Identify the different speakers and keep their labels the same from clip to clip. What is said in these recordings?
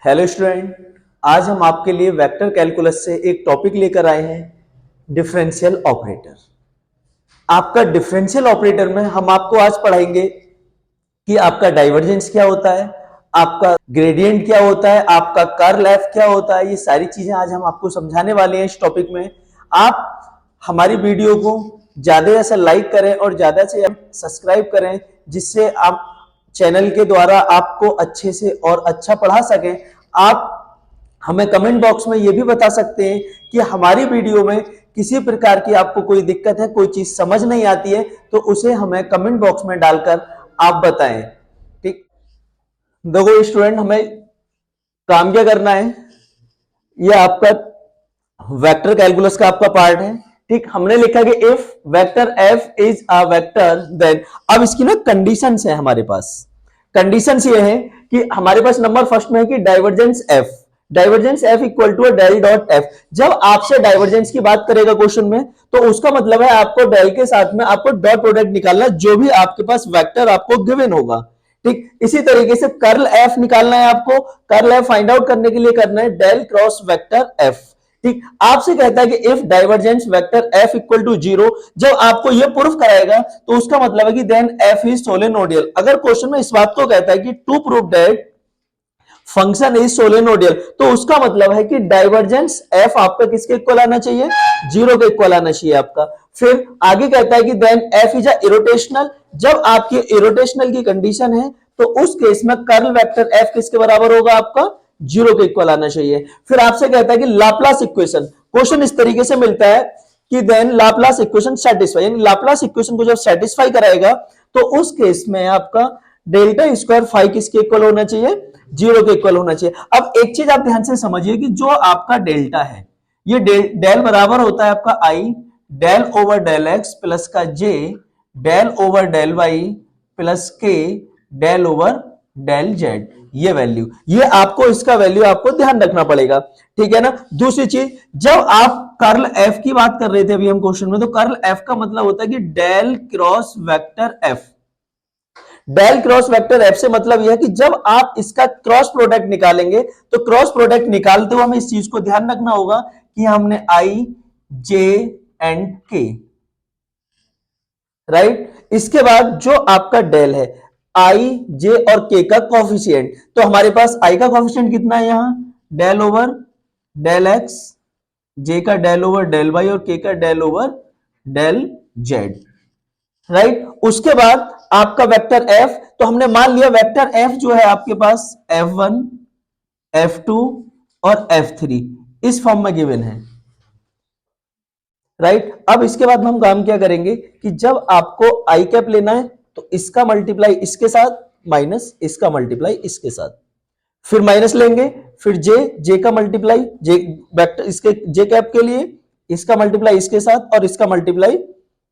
Speaker 1: Hello student, आज हम आपके लिए वेक्टर कैलकुलस से एक टॉपिक लेकर आए हैं, डिफरेंशियल ऑपरेटर। आपका डिफरेंशियल ऑपरेटर में हम आपको आज पढ़ाएंगे कि आपका डाइवर्जेंस क्या होता है, आपका ग्रेडियंट क्या होता है, आपका कर्ल एफ क्या होता है। ये सारी चीजें आज हम आपको समझाने वाले हैं इस टॉपिक में। आप हमारी वीडियो को ज्यादा से लाइक करें और ज्यादा से सब्सक्राइब करें, जिससे आप चैनल के द्वारा आपको अच्छे से और अच्छा पढ़ा सकें। आप हमें कमेंट बॉक्स में ये भी बता सकते हैं कि हमारी वीडियो में किसी प्रकार की आपको कोई दिक्कत है, कोई चीज समझ नहीं आती है, तो उसे हमें कमेंट बॉक्स में डालकर आप बताएं। ठीक, देखो स्टूडेंट, हमें काम क्या करना है, ये आपका वेक्टर कैलकुलस का आपका पार्ट है। ठीक, हमने लिखा कि if vector F is a vector then, अब इसकी ना कंडीशंस है हमारे पास। कंडीशंस ये है कि हमारे पास नंबर फर्स्ट में है कि divergence F equal to del dot F. जब आपसे डाइवर्जेंस की बात करेगा क्वेश्चन में, तो उसका मतलब है आपको डेल के साथ में आपको डॉट प्रोडक्ट निकालना, जो भी आपके पास वेक्टर आपको गिवन होगा। ठीक, इसी तरीके से कर्ल एफ निकालना है आपको। कर्ल एफ फाइंड आउट करने के लिए करना है डेल क्रॉस वेक्टर एफ। ठीक, आपसे कहता है कि if divergence vector F equal to 0, जब आपको यह प्रूफ कराएगा तो उसका मतलब है कि देन एफ इज सोलेनोडियल। अगर क्वेश्चन में इस बात को कहता है कि to prove that function is solenoidal, तो उसका मतलब है कि डाइवर्जेंस एफ आपका किसके इक्वल आना चाहिए, 0 के इक्वल आना चाहिए आपका। फिर आगे कहता है कि then F is a irrotational. जब आपकी इरोटेशनल की कंडीशन है, तो उस केस में कर्ल वेक्टर एफ किसके बराबर होगा, आपका 0 के इक्वल आना चाहिए। फिर आपसे कहता है कि लाप्लास इक्वेशन, क्वेश्चन इस तरीके से मिलता है कि देन लाप्लास इक्वेशन सेटिस्फाई, यानी लाप्लास इक्वेशन को जब सेटिस्फाई कराएगा, तो उस केस में आपका डेल्टा स्क्वायर फाई किसके इक्वल होना चाहिए, 0 के इक्वल होना चाहिए। अब एक चीज आप ध्यान से समझिए कि जो आपका डेल्टा है, ये डेल बराबर होता है आपका I del over del x plus का j del over del y plus k del over del z. ये वैल्यू, ये आपको इसका वैल्यू आपको ध्यान रखना पड़ेगा। ठीक है ना। दूसरी चीज, जब आप कर्ल एफ की बात कर रहे थे अभी हम क्वेश्चन में, तो कर्ल एफ का मतलब होता है कि del cross vector F. Del cross vector F से मतलब यह है कि जब आप इसका क्रॉस प्रोडक्ट निकालेंगे, तो क्रॉस प्रोडक्ट निकालते हुए हमें इस चीज को ध्यान रखना होगा कि हमने आई जे एंड के, राइट। इसके बाद जो आपका डेल है, आई जे और के का कॉफिशिएंट, तो हमारे पास आई का कॉफिशिएंट कितना है, यहां del over del x, j का डेल ओवर डेल वाई और के का del over del z, right. उसके बाद आपका वेक्टर एफ, तो हमने मान लिया वेक्टर एफ जो है आपके पास F1 F2 और F3 इस फॉर्म में गिवन है, राइट। अब इसके बाद हम काम क्या करेंगे कि जब आपको आई कैप लेना है, तो इसका मल्टीप्लाई इसके साथ माइनस इसका मल्टीप्लाई इसके साथ, फिर माइनस लेंगे, फिर जे का मल्टीप्लाई जे वेक्टर इसके जे कैप के लिए, इसका मल्टीप्लाई इसके साथ और इसका मल्टीप्लाई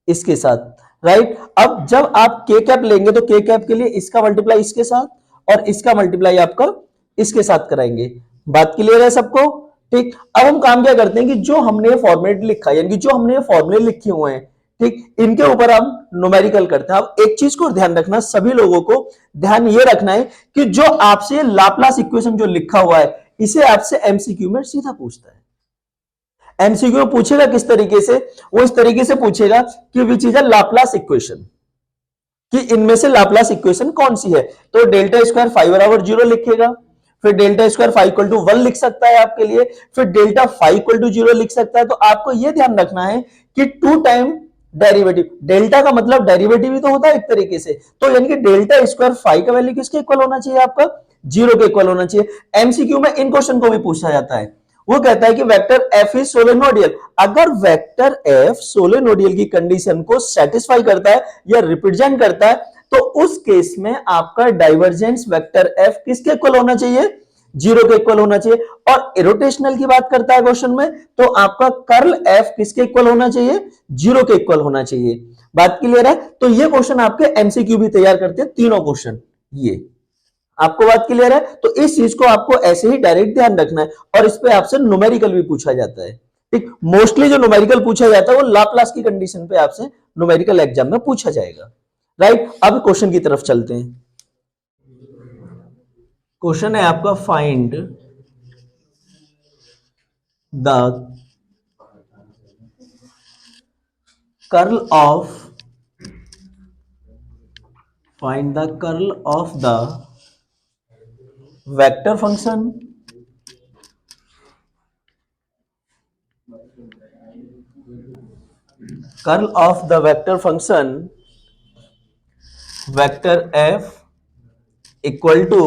Speaker 1: इसके साथ, राइट। अब जब आप के कैप लेंगे, तो के कैप के लिए इसका मल्टीप्लाई इसके साथ और इसका मल्टीप्लाई आपका इसके साथ कराएंगे। बात क्लियर है सबको। ठीक, अब हम काम क्या करते हैं कि जो हमने फॉर्मेट लिखा, यानी कि जो हमने फॉर्मूले लिखे हुए हैं, ठीक, इनके ऊपर हम न्यूमेरिकल करते हैं। अब एक चीज को ध्यान रखना, सभी लोगों को ध्यान ये रखना है कि जो आपसे लाप्लास इक्वेशन जो लिखा हुआ है, इसे आपसे एमसीक्यू में सीधा पूछता है। एमसीक्यू पूछेगा किस तरीके से, वो इस तरीके से पूछेगा कि which is a Laplace equation, कि इनमें से लाप्लास इक्वेशन कौन सी है। तो डेल्टा स्क्वायर फाइव बराबर 0 लिखेगा, फिर delta square five equal to 1 लिख सकता है आपके लिए, फिर डेल्टा फाइव इक्वल टू 0 लिख सकता है। तो आपको यह ध्यान रखना है कि 2 टाइम डेरिवेटिव, डेल्टा का मतलब डेरिवेटिव ही तो होता है एक तरीके से, तो यानी कि डेल्टा स्क्वायर फाइव का वैल्यू किसके इक्वल होना चाहिए, आपका 0 के इक्वल होना चाहिए। एमसीक्यू में इन क्वेश्चन को भी पूछा जाता है। वो कहता है कि वेक्टर एफ इज सोलेनोडियल। अगर वेक्टर एफ सोलेनोडियल की कंडीशन को सेटिस्फाई करता है या रिप्रेजेंट करता है, तो उस केस में आपका डाइवर्जेंस वेक्टर एफ किसके इक्वल होना चाहिए, 0 के इक्वल होना चाहिए। और इरोटेशनल की बात करता है क्वेश्चन में, तो आपका कर्ल एफ किसके इक्वल होना चाहिए, 0 के इक्वल होना चाहिए। बात क्लियर है। तो ये क्वेश्चन आपके एमसीक्यू भी तैयार करते हैं, तीनों क्वेश्चन। ये आपको बात क्लियर है। तो इस चीज को आपको ऐसे ही डायरेक्ट ध्यान रखना है, और इस पे आपसे न्यूमेरिकल भी पूछा जाता है। ठीक, मोस्टली जो न्यूमेरिकल पूछा जाता है वो लाप्लास की कंडीशन पे आपसे न्यूमेरिकल एग्जाम में पूछा जाएगा, राइट। अब क्वेश्चन की तरफ चलते हैं। क्वेश्चन है आपका find the curl of the vector function curl of the vector function vector f equal to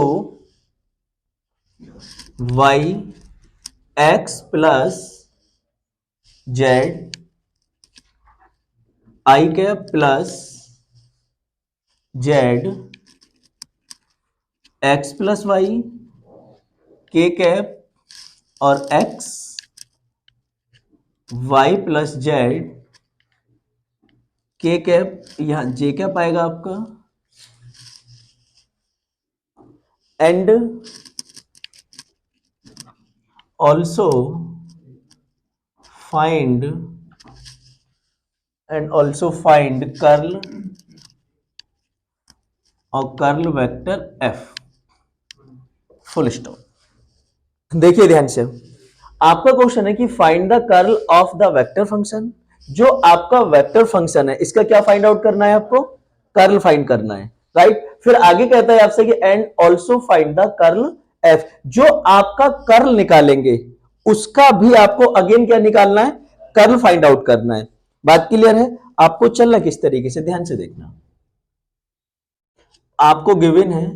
Speaker 1: y x plus z i cap plus z x plus y k cap और x y plus z k cap, यहां j cap आएगा आपका, and also find curl और curl vector f, full stop. देखिए ध्यान से, आपका question है कि find the curl of the vector function. जो आपका वेक्टर फंक्शन है इसका क्या फाइंड आउट करना है आपको, कर्ल फाइंड करना है, राइट। फिर आगे कहता है आपसे कि and also find the curl F. जो आपका कर्ल निकालेंगे उसका भी आपको अगेन क्या निकालना है, कर्ल फाइंड आउट करना है। बात क्लियर है? आपको चलना किस तरीके से, ध्यान से देखना। आपको गिवन है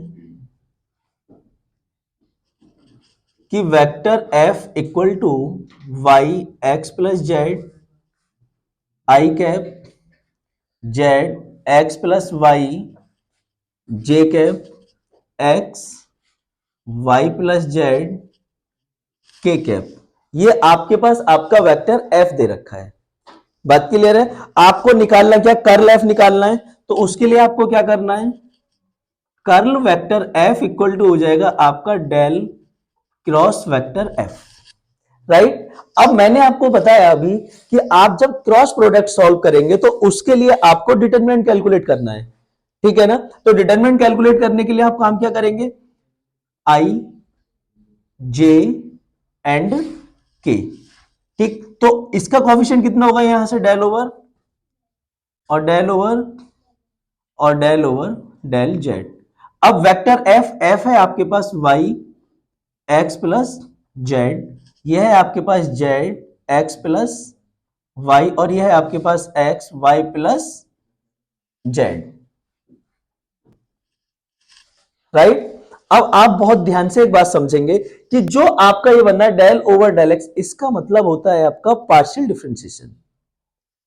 Speaker 1: कि vector F equal to y x plus z i cap z x plus y j cap x y plus z k cap. ये आपके पास आपका वेक्टर एफ दे रखा है। बात क्लियर है? आपको निकालना क्या, कर्ल एफ निकालना है। तो उसके लिए आपको क्या करना है, curl vector F equal to हो जाएगा आपका del cross vector f, right. अब मैंने आपको बताया अभी कि आप जब क्रॉस प्रोडक्ट सॉल्व करेंगे तो उसके लिए आपको डिटरमिनेंट कैलकुलेट करना है, ठीक है ना। तो डिटरमिनेंट कैलकुलेट करने के लिए आप काम क्या करेंगे, आई जे एंड के, ठीक। तो इसका कोएफिशिएंट कितना होगा, यहां से डेल ओवर और डेल ओवर और डेल ओवर डेल जेड। अब वेक्टर एफ है आपके पास वाई एक्स प्लस जेड, यह है आपके पास जेड एक्स प्लस वाई, और यह है आपके पास x y plus z, right. अब आप बहुत ध्यान से एक बात समझेंगे कि जो आपका ये बनना है डेल ओवर डेल एक्स, इसका मतलब होता है आपका पार्शियल डिफरेंशिएशन,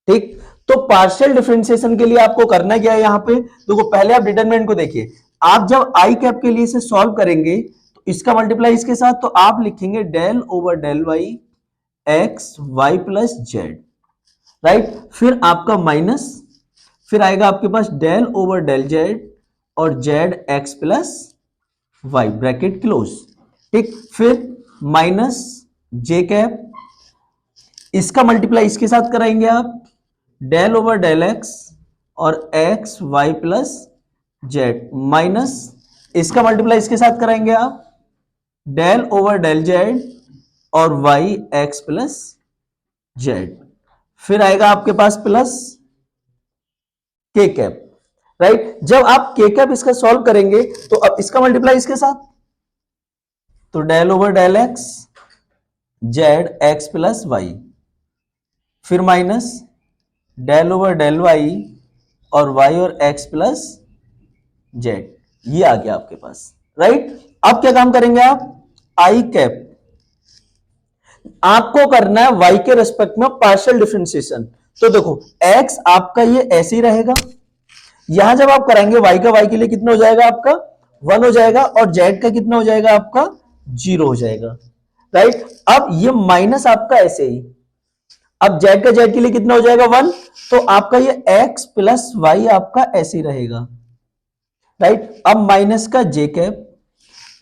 Speaker 1: ठीक। तो पार्शियल डिफरेंशिएशन के लिए आपको करना क्या है, यहां पे देखो, पहले आप डिटरमिनेंट को देखिए। आप जब आई कैप के लिए इसे सॉल्व करेंगे तो इसका मल्टीप्लाई इसके साथ, तो आप लिखेंगे del over del y x y plus z, right. फिर आपका माइनस, फिर आएगा आपके पास डेल ओवर डेल जेड और z x plus y, bracket close, ठीक। फिर माइनस जे कैप, इसका मल्टीप्लाई इसके साथ कराएंगे आप, डेल ओवर डेल एक्स और x y plus z, minus इसका मल्टीप्लाई इसके साथ कराएंगे आप, डेल ओवर डेल जेड और वाई एक्स प्लस जेड। फिर आएगा आपके पास प्लस के कैप, राइट। जब आप के कैप इसका सॉल्व करेंगे तो अब इसका मल्टीप्लाई इसके साथ, तो del over del x z x plus y, फिर minus del over del y और वाई और एक्स प्लस जेड, ये आ गया आपके पास, राइट। अब क्या काम करेंगे आप, आई कैप, आपको करना है वाई के रेस्पेक्ट में पार्शियल डिफरेंशिएशन। तो देखो एक्स आपका ये ऐसे ही रहेगा, यहां जब आप कराएंगे वाई का, वाई के लिए कितना हो जाएगा आपका 1 हो जाएगा, और जेड का कितना हो जाएगा आपका 0 हो जाएगा, राइट। अब ये माइनस आपका ऐसे ही, अब जेड का जेड के लिए कितना हो जाएगा 1, तो आपका ये एक्स प्लस वाई आपका ऐसे ही रहेगा, राइट। अब माइनस का जे कैप,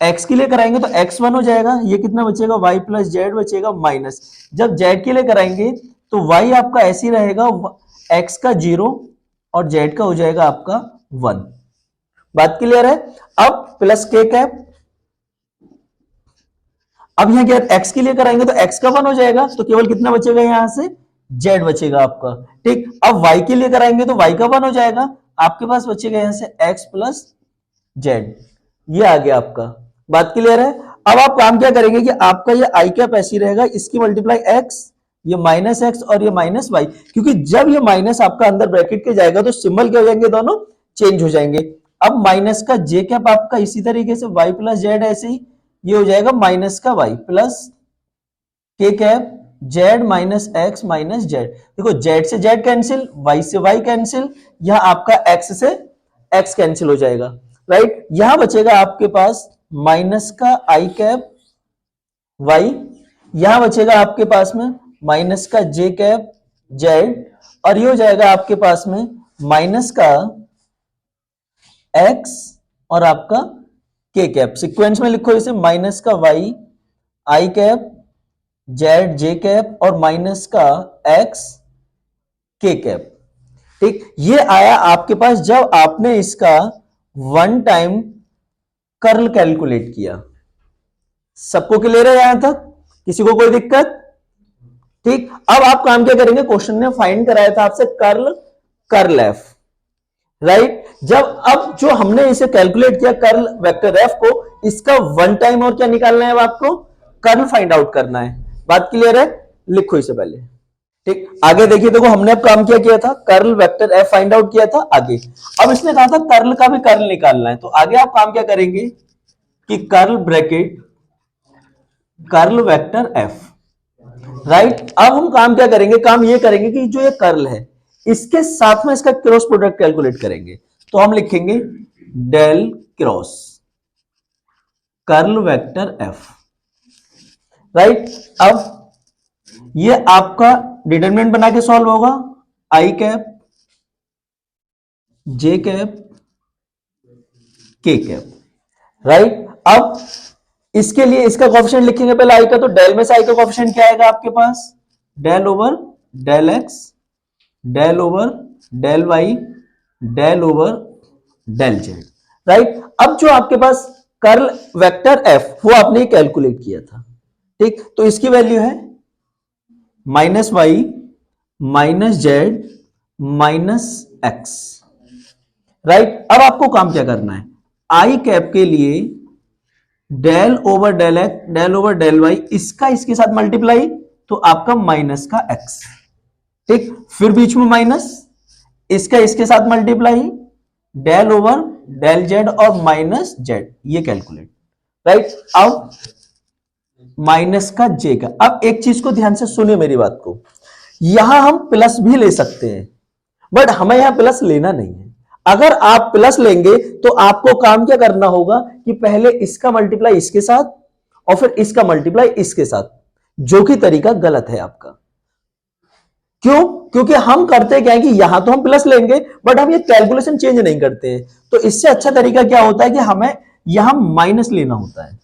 Speaker 1: एक्स के लिए कराएंगे तो एक्स 1 हो जाएगा, ये कितना बचेगा वाई प्लस जेड बचेगा माइनस। जब जेड के लिए कराएंगे तो वाई आपका ऐसे ही रहेगा, एक्स का 0 और जेड का हो जाएगा आपका 1। बात क्लियर है? अब प्लस के कैप, अब यहाँ क्या x के लिए कराएंगे तो x का 1 हो जाएगा, तो केवल कितना बचेगा यहां से z बचेगा आपका। ठीक, अब y के लिए कराएंगे तो y का 1 हो जाएगा, आपके पास बचेगा यहां से x प्लस जेड। ये आ गया आपका, बात क्लियर है। अब आप काम क्या करेंगे कि आपका ये आई कैप ऐसी रहेगा, इसकी मल्टीप्लाई एक्स, ये माइनस एक्स और ये माइनस वाई, क्योंकि जब ये माइनस आपका अंदर ब्रैकेट के जाएगा तो सिंबल क्या हो जाएंगे, दोनों चेंज हो जाएंगे। अब माइनस का जे कैप आपका इसी तरीके से वाई प्लस जेड, ऐसे ही ये हो जाएगा माइनस का Y plus k cap Z minus x minus Z. देखो जेड से जेड कैंसिल, वाई से वाई कैंसिल, यह आपका एक्स से एक्स कैंसिल हो जाएगा, राइट। यहां बचेगा आपके पास माइनस का आई कैप वाई, यहां बचेगा आपके पास में माइनस का जे कैप जेड, और ये हो जाएगा आपके पास में माइनस का एक्स और आपका के कैप। सीक्वेंस में लिखो इसे, माइनस का वाई आई कैप जेड जे कैप और माइनस का एक्स के कैप। ठीक, ये आया आपके पास जब आपने इसका वन टाइम कर्ल कैलकुलेट किया। सबको क्लियर है यहां तक, किसी को कोई दिक्कत? ठीक, अब आप काम क्या करेंगे, क्वेश्चन ने फाइंड कराया था आपसे कर्ल कर्ल एफ, राइट। जब अब जो हमने इसे कैलकुलेट किया कर्ल वेक्टर एफ को, इसका वन टाइम और क्या निकालना है, अब आपको कर्ल फाइंड आउट करना है। बात क्लियर है, लिखो इसे पहले। ठीक, आगे देखिए, देखो हमने अब काम क्या किया था, curl vector F find out किया था आगे। अब इसने कहा था कर्ल का भी कर्ल निकालना है, तो आगे आप काम क्या करेंगे कि curl bracket curl vector f, right. अब हम काम क्या करेंगे, काम ये करेंगे कि जो ये कर्ल है इसके साथ में इसका क्रॉस प्रोडक्ट कैलकुलेट करेंगे। तो हम लिखेंगे del cross curl vector f, right. अब ये आपका डिटरमिनेंट बना के सॉल्व होगा, i cap j cap k cap, right. अब इसके लिए इसका कोएफिशिएंट लिखेंगे पहले आई का, तो डेल में से आई का कोएफिशिएंट क्या आएगा आपके पास, del over del x del over del y del over del z, right. अब जो आपके पास कर्ल वेक्टर एफ वो आपने कैलकुलेट किया था, ठीक, तो इसकी वैल्यू है minus y minus z minus x, right. अब आपको काम क्या करना है, आई कैप के लिए del over del x del over del y, इसका इसके साथ मल्टीप्लाई, तो आपका माइनस का एक्स, ठीक, फिर बीच में माइनस, इसका इसके साथ multiply del over del z और माइनस जेड, ये कैलकुलेट, राइट। अब माइनस का जे का, अब एक चीज को ध्यान से सुनिए मेरी बात को, यहां हम प्लस भी ले सकते हैं, बट हमें यहां प्लस लेना नहीं है। अगर आप प्लस लेंगे तो आपको काम क्या करना होगा कि पहले इसका मल्टीप्लाई इसके साथ और फिर इसका मल्टीप्लाई इसके साथ, जो कि तरीका गलत है आपका। क्यों? क्योंकि हम करते क्या है कि यहां तो हम प्लस लेंगे बट हम ये कैलकुलेशन चेंज नहीं करते हैं। तो इससे अच्छा तरीका क्या होता है कि हमें यहां माइनस लेना होता है,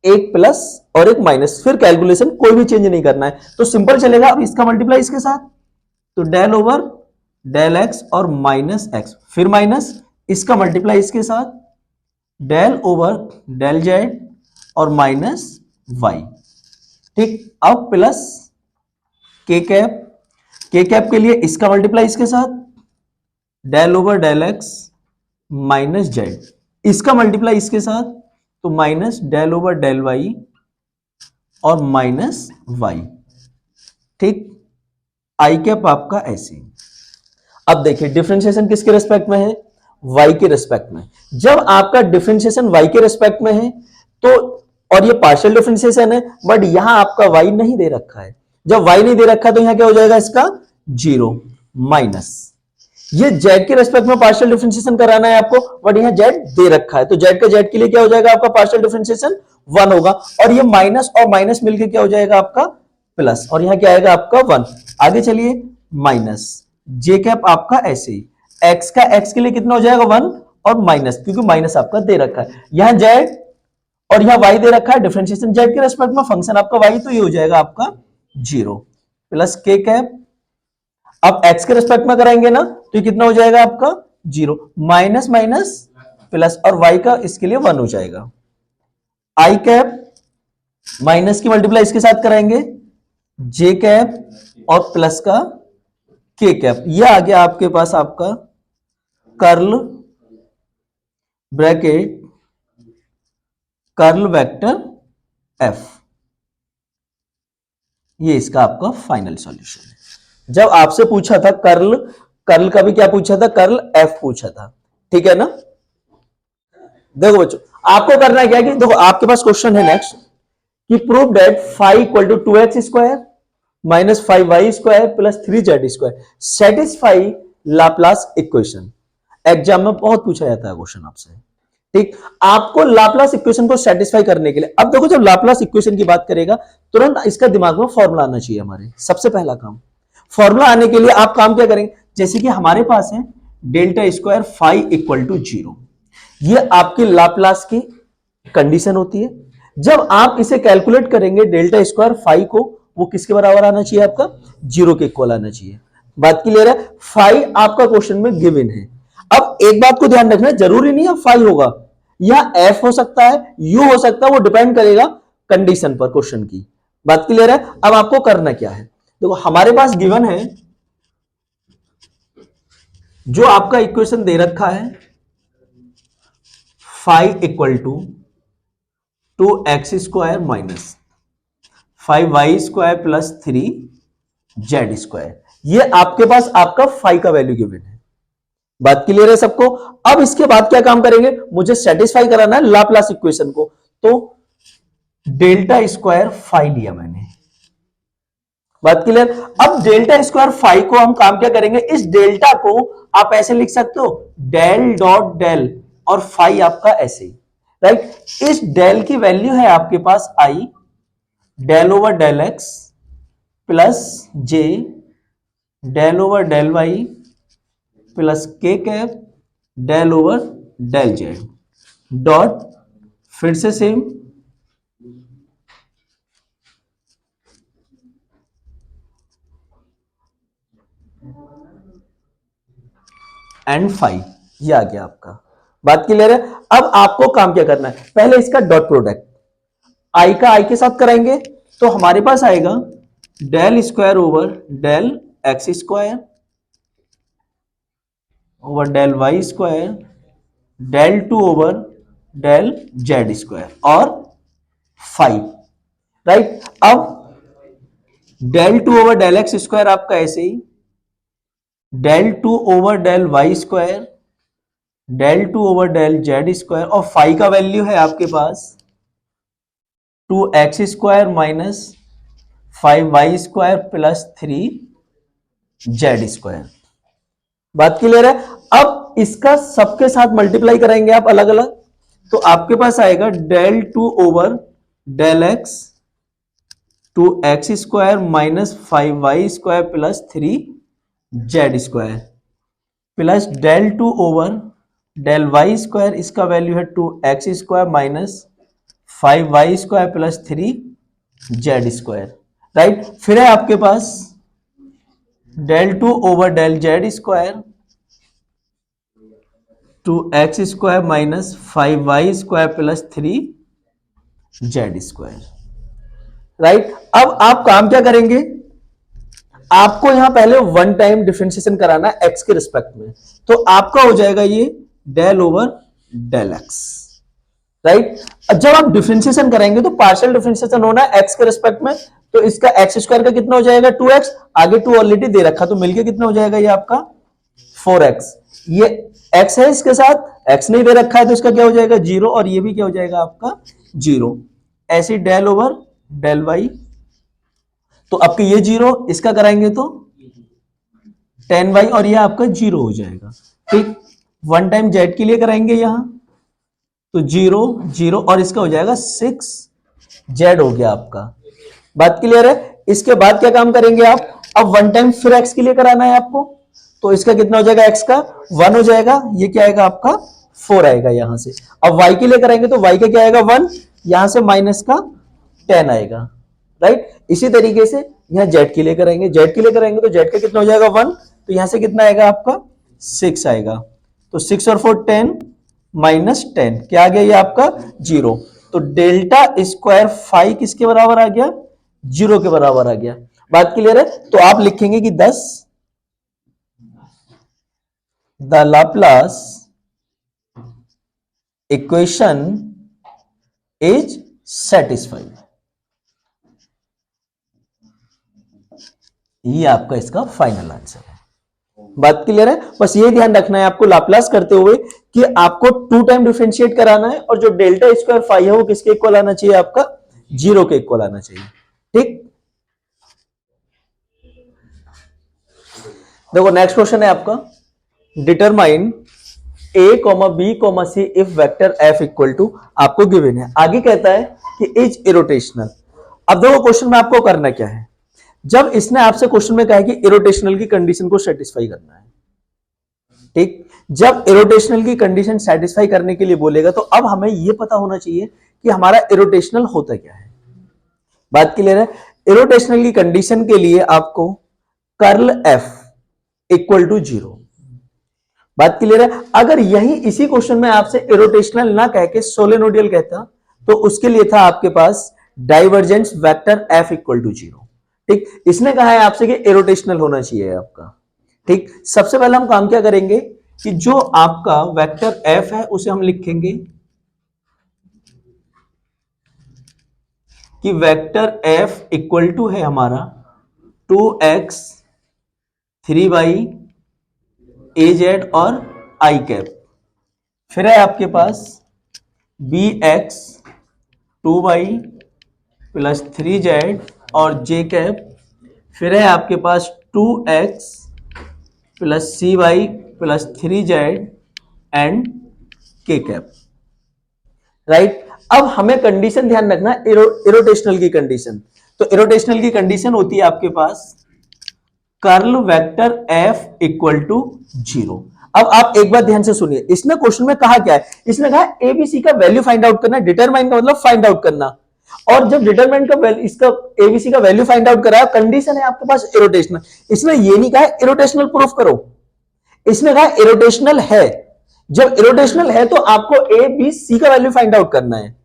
Speaker 1: एक प्लस और एक माइनस, फिर कैलकुलेशन कोई भी चेंज नहीं करना है, तो सिंपल चलेगा। अब इसका मल्टीप्लाई इसके साथ, तो डेल ओवर डेल एक्स और माइनस एक्स, फिर माइनस, इसका मल्टीप्लाई इसके साथ डेल ओवर डेल जेड और माइनस वाई, ठीक। अब plus k cap, k cap के लिए इसका मल्टीप्लाई इसके साथ del over del x minus z, इसका मल्टीप्लाई इसके साथ, तो minus del over del y और माइनस वाई, ठीक। आई कैप आपका ऐसे। अब देखिए डिफरेंशिएशन किसके रेस्पेक्ट में है, y के रेस्पेक्ट में। जब आपका डिफरेंशिएशन y के रेस्पेक्ट में है तो, और ये पार्शियल डिफरेंशिएशन है, बट यहां आपका y नहीं दे रखा है। जब y नहीं दे रखा तो यहां क्या हो जाएगा इसका जीरो माइनस, ये z के रेस्पेक्ट में पार्शियल डिफरेंशिएशन कराना है आपको, बट यहां z दे रखा है, तो z का z के लिए क्या हो जाएगा आपका पार्शियल डिफरेंशिएशन 1 होगा, और ये माइनस और माइनस मिलकर क्या हो जाएगा आपका प्लस, और यहां क्या आएगा आपका 1। आगे चलिए, माइनस जे कैप आपका ऐसे ही, x का x के लिए कितना हो जाएगा 1 और माइनस, क्योंकि माइनस आपका दे रखा है, यहां z और यहां y दे रखा है, डिफरेंशिएशन z के रेस्पेक्ट में, फंक्शन आपका y, तो ये हो जाएगा आपका 0 प्लस के कैप। अब x के रेस्पेक्ट में कराएंगे ना, तो ये कितना हो जाएगा आपका 0 माइनस माइनस प्लस, और y का इसके लिए 1 हो जाएगा। आई कैप माइनस की मल्टीप्लाई इसके साथ कराएंगे जे कैप और प्लस का के कैप। यह आ गया आपके पास आपका curl bracket curl vector F. ये इसका आपका फाइनल सॉल्यूशन है। जब आपसे पूछा था कर्ल, कर्ल का भी क्या पूछा था, कर्ल एफ पूछा था, ठीक है ना। देखो बच्चों, आपको करना क्या है कि देखो आपके पास क्वेश्चन है नेक्स्ट कि prove that five equal to 2x square minus 5y square plus 3z square satisfy Laplace equation. Exam में बहुत पूछा जाता है क्वेश्चन आपसे, ठीक। आपको लाप्लास इक्वेशन को सेटिस्फाई करने के लिए, अब देखो जब लाप्लास इक्वेशन की बात करेगा तुरंत इसका दिमाग में फॉर्मूला आना चाहिए। हमारे सबसे पहला काम, फॉर्मूला आने के लिए आप काम क्या करेंगे, जैसे कि हमारे पास है delta square five equal to 0, ये आपकी लाप्लास की कंडीशन होती है। जब आप इसे कैलकुलेट करेंगे डेल्टा स्क्वायर फाइव को, वो किसके बराबर आना चाहिए, आपका 0 के इक्वल आना चाहिए। बात क्लियर है। फाइव आपका क्वेश्चन में गिवन है। अब एक बात को ध्यान रखना, जरूरी नहीं है फाइव होगा, या एफ हो सकता है, यू हो सकता है, वो डिपेंड करेगा कंडीशन पर क्वेश्चन की। बात क्लियर है। अब आपको करना क्या है, देखो हमारे पास गिवन है जो आपका इक्वेशन दे रखा है five equal to x square minus 5y square plus 3z square. ये आपके पास आपका फाइव का वैल्यू गिवन है। बात क्लियर है सबको। अब इसके बाद क्या काम करेंगे, मुझे सेटिस्फाई कराना है लाप्लास इक्वेशन को, तो डेल्टा स्क्वायर फाइव लिया मैंने। बात क्लियर। अब डेल्टा स्क्वायर फाइव को हम काम क्या करेंगे, इस डेल्टा को आप ऐसे लिख सकते हो डेल डॉट डेल और फाइव आपका ऐसे ही, राइट। इस डेल की वैल्यू है आपके पास i del over del x plus j del over del y plus k cap del over del z dot, फिर से सेम एंड फाइव। ये आ गया आपका। बात क्लियर है। अब आपको काम क्या करना है, पहले इसका डॉट प्रोडक्ट आई का आई के साथ कराएंगे, तो हमारे पास आएगा del square over del x square over del y square del two over del z square और फाइव, राइट। अब del two over del x square आपका ऐसे ही, del two over del y square del two over del z square और five का value है आपके पास 2x square minus 5y square plus 3z square. बात क्लियर है। अब इसका सबके साथ मल्टीप्लाई कराएंगे आप अलग अलग, तो आपके पास आएगा del two over del x 2x square minus 5y square plus 3z square plus del two over del y square, इसका वैल्यू है 2x square minus 5y square plus 3z square, right. फिर है आपके पास del two over del z square 2x square minus 5y square plus 3z square, right. अब आप काम क्या करेंगे, आपको यहां पहले वन टाइम डिफरेंशिएशन कराना है x के रिस्पेक्ट में, तो आपका हो जाएगा ये del over del x, right. जब आप डिफरेंशिएशन करेंगे तो पार्शियल डिफरेंशिएशन होना है x के रिस्पेक्ट में, तो इसका एक्स स्क्वायर का कितना हो जाएगा 2x, आगे 2 ऑलरेडी दे रखा, तो मिलके कितना हो जाएगा ये आपका 4x। ये x है, इसके साथ x नहीं दे रखा है तो इसका क्या हो जाएगा 0, और ये भी क्या हो जाएगा आपका 0। ऐसे डेल ओवर डेल y, तो आपके ये 0, इसका कराएंगे तो 10y और ये आपका 0 हो जाएगा, ठीक। वन टाइम z के लिए कराएंगे यहां तो 0 0 और इसका हो जाएगा 6z हो गया आपका। बात क्लियर है। इसके बाद क्या काम करेंगे आप, अब वन टाइम फिर x के लिए कराना है आपको, तो इसका कितना हो जाएगा x का 1 हो जाएगा, ये क्या आएगा आपका 4 आएगा यहां से। अब y के लिए कराएंगे तो y का क्या आएगा 1, यहां से माइनस का 10 आएगा, राइट। इसी तरीके से यहां z के लिए कराएंगे, z के लिए कराएंगे तो z का कितना हो जाएगा 1, तो यहां से कितना आएगा आपका 6 आएगा, तो 6 और 4 10 माइनस 10, क्या आ गया ये आपका 0। तो डेल्टा स्क्वायर फाई किसके बराबर आ गया? 0 के बराबर आ गया। बात क्लियर है? तो आप लिखेंगे कि 10 the Laplace equation is satisfied. ये आपका इसका फाइनल आंसर है। बात क्लियर है? बस ये ध्यान रखना है आपको लाप्लास करते हुए कि आपको 2 टाइम डिफरेंशिएट कराना है और जो डेल्टा स्क्वायर फाई है वो किसके इक्वल आना चाहिए? आपका 0 के इक्वल आना चाहिए। ठीक, देखो नेक्स्ट क्वेश्चन है आपका, determine a, b, c if vector f equal to, आपको गिवन है। आगे कहता है कि इज इरोटेशनल। अब देखो क्वेश्चन में आपको करना क्या है, जब इसने आपसे क्वेश्चन में कहा है कि इरोटेशनल की कंडीशन को सेटिस्फाई करना है, ठीक, जब इरोटेशनल की कंडीशन सेटिस्फाई करने के लिए बोलेगा तो अब हमें यह पता होना चाहिए कि हमारा इरोटेशनल होता क्या है। बात क्लियर है? इरोटेशनल की कंडीशन के लिए आपको कर्ल f इक्वल टू 0। बात क्लियर है? अगर यही इसी क्वेश्चन में आपसे इरोटेशनल ना कह के सोलेनोइडल कहता तो उसके लिए था आपके पास divergence vector f equal to 0। ठीक, इसने कहा है आपसे कि इरोटेशनल होना चाहिए आपका। ठीक, सबसे पहले हम काम क्या करेंगे कि जो आपका वेक्टर f है उसे हम लिखेंगे कि वेक्टर f इक्वल टू है हमारा 2x 3y az और i कैप, फिर है आपके पास bx 2y प्लस 3z और j कैप, फिर है आपके पास 2x plus cy plus 3z and k cap. Right, अब हमें कंडीशन ध्यान रखना इरोटेशनल की कंडीशन। तो इरोटेशनल की कंडीशन होती है आपके पास curl vector f equal to 0। अब आप एक बार ध्यान से सुनिए, इसने क्वेश्चन में कहा क्या है? इसने कहा एबीसी का वैल्यू फाइंड आउट करना। डिटरमाइन का मतलब फाइंड आउट करना, और जब डिटरमाइन का इसका एबीसी का वैल्यू फाइंड आउट करा, कंडीशन है आपके पास इरोटेशनल। इसने ये नहीं कहा इरोटेशनल प्रूफ करो, इसने कहा इरोटेशनल है। जब इरोटेशनल है तो आपको ए बी सी का वैल्यू फाइंड आउट करना है।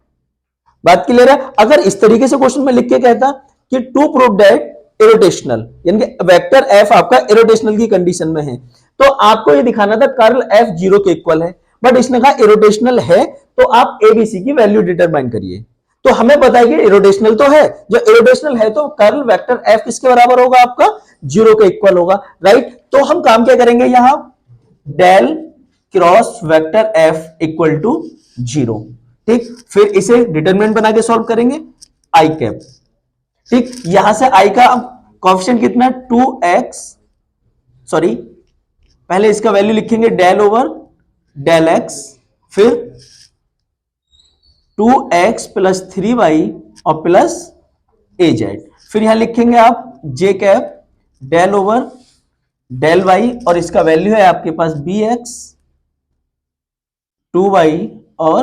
Speaker 1: बात क्लियर है? अगर इस तरीके से क्वेश्चन में लिख के कहता कि टू प्रूव दैट इरोटेशनल, यानी कि वेक्टर एफ आपका इरोटेशनल की कंडीशन में है, तो आपको ये दिखाना था कर्ल एफ 0 के इक्वल है। बट इसने कहा इरोटेशनल है तो आप एबीसी की वैल्यू डिटरमाइन करिए। तो हमें पता है कि इरोटेशनल तो है, जो इरोटेशनल है तो कर्ल वेक्टर एफ किसके बराबर होगा? आपका 0 के इक्वल होगा। राइट, तो हम काम क्या करेंगे यहां, del cross vector F equal to 0। ठीक, फिर इसे डिटरमिनेंट बना के सॉल्व करेंगे आई कैप। ठीक, यहां से आई का कोएफिशिएंट कितना? 2x, सॉरी पहले इसका वैल्यू लिखेंगे डेल ओवर डेल एक्स, फिर 2x प्लस 3y और प्लस az, फिर यहां लिखेंगे आप j cap del over del y और इसका वैल्यू है आपके पास bx 2y और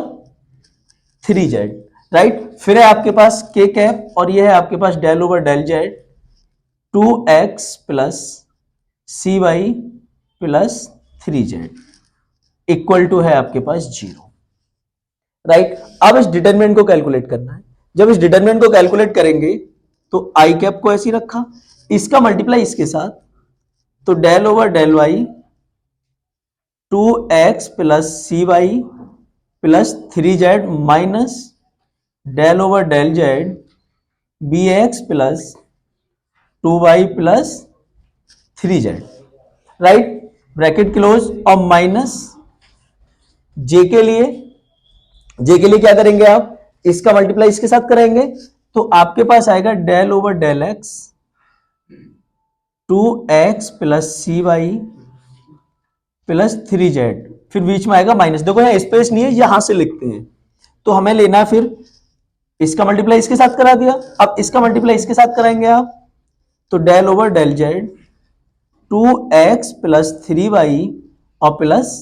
Speaker 1: 3z। राइट, फिर है आपके पास k कैप और यह है आपके पास del over del z 2x plus cy plus 3z equal to है आपके पास 0। राइट, अब इस डिटरमिनेंट को कैलकुलेट करना है। जब इस डिटरमिनेंट को कैलकुलेट करेंगे तो आई कैप को ऐसे ही रखा, इसका मल्टीप्लाई इसके साथ, तो del over del y 2x plus cy plus 3z minus del over del z bx plus 2y plus 3z। Right, bracket close और माइनस j के लिए क्या करेंगे आप? इसका मल्टीप्लाई इसके साथ करेंगे तो आपके पास आएगा del over del x 2x plus cy plus 3z, फिर बीच में आएगा माइनस। देखो यहां स्पेस नहीं है, यहां से लिखते हैं, तो हमें लेना फिर इसका मल्टीप्लाई इसके साथ करा दिया, अब इसका मल्टीप्लाई इसके साथ कराएंगे आप, तो del over del z 2x plus 3y और प्लस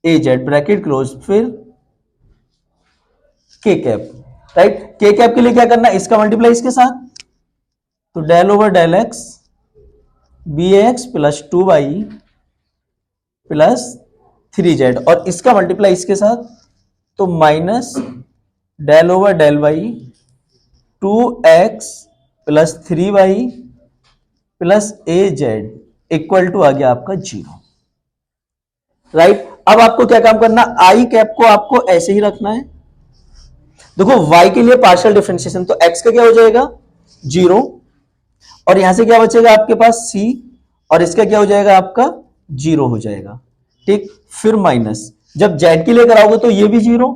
Speaker 1: az ब्रैकेट क्लोज, फिर k cap. Right, k cap के लिए क्या करना है? इसका मल्टीप्लाई इसके साथ, तो del over del x bx plus 2y plus 3z और इसका मल्टीप्लाई इसके साथ, तो minus del over del y 2x plus 3y plus a z equal to आ गया आपका 0। राइट, अब आपको क्या काम करना, आई कैप को आपको ऐसे ही रखना है। देखो y के लिए पार्शियल डिफरेंशिएशन, तो x का क्या हो जाएगा 0, और यहां से क्या बचेगा आपके पास c, और इसका क्या हो जाएगा आपका 0 हो जाएगा। ठीक, फिर माइनस, जब z के लिए कराओगे तो ये भी 0,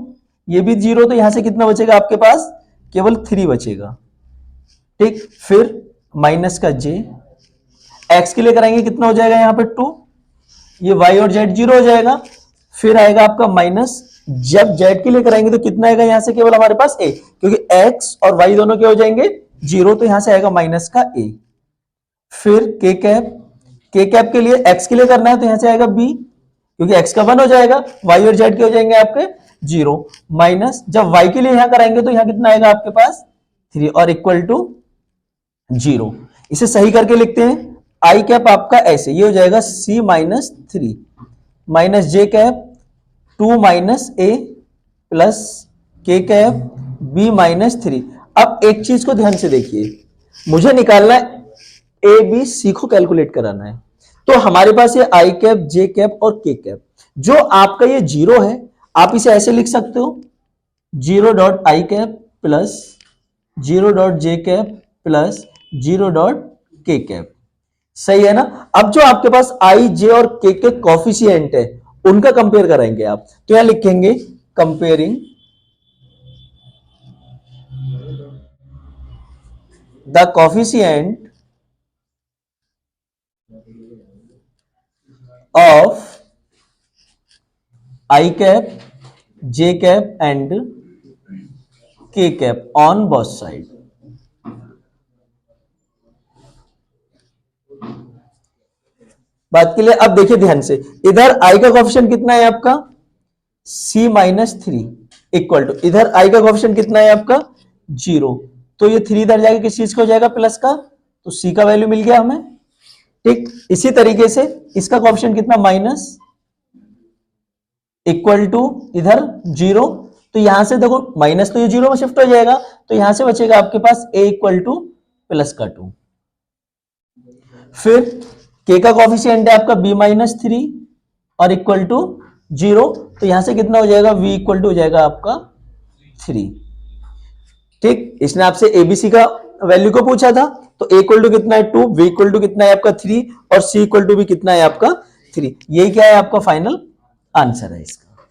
Speaker 1: ये भी 0, तो यहां से कितना बचेगा आपके पास, केवल 3 बचेगा। ठीक, फिर माइनस का j, x के लिए कराएंगे कितना हो जाएगा यहाँ पे 2, ये y और z 0 हो जाएगा। फिर आएगा आपका माइनस, जब z के लिए कराएंगे तो कितना आएगा यहां से, केवल हमारे पास a, क्योंकि x और y दोनों क्या हो जाएंगे 0, तो यहां से आएगा माइनस का a। फिर k कैप, k कैप के लिए x के लिए करना है तो यहां से आएगा b, क्योंकि x का 1 हो जाएगा, y और z के हो जाएंगे आपके 0, माइनस जब y के लिए यहां कराएंगे तो यहां कितना आएगा आपके पास 3 और इक्वल टू 0। इसे सही करके लिखते हैं, आई कैप आपका ऐसे, ये हो जाएगा c minus 3 minus j cap 2 minus ए plus k cap b minus 3। अब एक चीज को ध्यान से देखिए, मुझे निकालना है ए बी सी को कैलकुलेट कराना है, तो हमारे पास ये आई कैप जे कैप और के कैप, जो आपका ये 0 है आप इसे ऐसे लिख सकते हो 0 dot I cap plus 0 dot J cap plus 0 dot के कैप। सही है ना। अब जो आपके पास आई जे और के कॉफिशिएंट है उनका कंपेयर कराएंगे आप, तो यहां लिखेंगे comparing the coefficient of I cap j cap and के कैप ऑन बोथ साइड। बात के लिए अब देखिए ध्यान से, इधर आई का कोएफिशिएंट कितना है आपका c माइनस 3 इक्वल टू, इधर आई का कोएफिशिएंट कितना है आपका 0, तो ये 3 इधर जाएगा किस चीज का हो जाएगा प्लस का, तो c का वैल्यू मिल गया हमें। ठीक, इसी तरीके से इसका कोएफिशिएंट कितना माइनस इक्वल टू इधर 0, तो यहां से देखो माइनस तो ये 0 में शिफ्ट हो जाएगा, तो यहां से बचेगा आपके पास a इक्वल टू प्लस का 2। फिर k का कोएफिशिएंट है आपका b माइनस 3 और इक्वल टू 0, तो यहां से कितना हो जाएगा v इक्वल टू हो जाएगा आपका 3। ठीक, इसने आपसे एबीसी का वैल्यू को पूछा था, तो a इक्वल टू कितना है 2, v इक्वल टू कितना है आपका 3 और c इक्वल टू भी कितना है आपका 3। यही क्या है आपका फाइनल आंसर है इसका।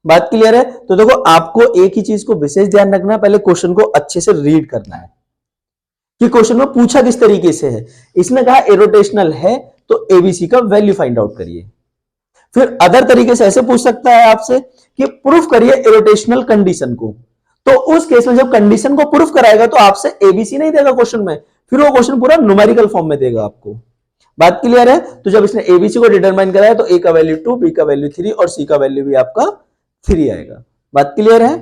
Speaker 1: बात क्लियर है। तो देखो आपको एक ही चीज को विशेष ध्यान रखना है, पहले क्वेश्चन को अच्छे से रीड करना है कि क्वेश्चन में पूछा किस तरीके से है। इसने कहा इरोटेशनल है तो एबीसी का वैल्यू फाइंड आउट करिए। फिर अदर तरीके से ऐसे पूछ सकता है आपसे कि प्रूफ करिए इरोटेशनल कंडीशन को, तो उस केस में जब कंडीशन को प्रूफ कराएगा तो आपसे एबीसी नहीं देगा क्वेश्चन में, फिर वो क्वेश्चन पूरा न्यूमेरिकल फॉर्म में देगा आपको। बात क्लियर है। तो जब इसने एबीसी को डिटरमाइन कराया तो ए का वैल्यू 2, बी का वैल्यू 3 और सी का वैल्यू भी आपका 3 आएगा। बात क्लियर है।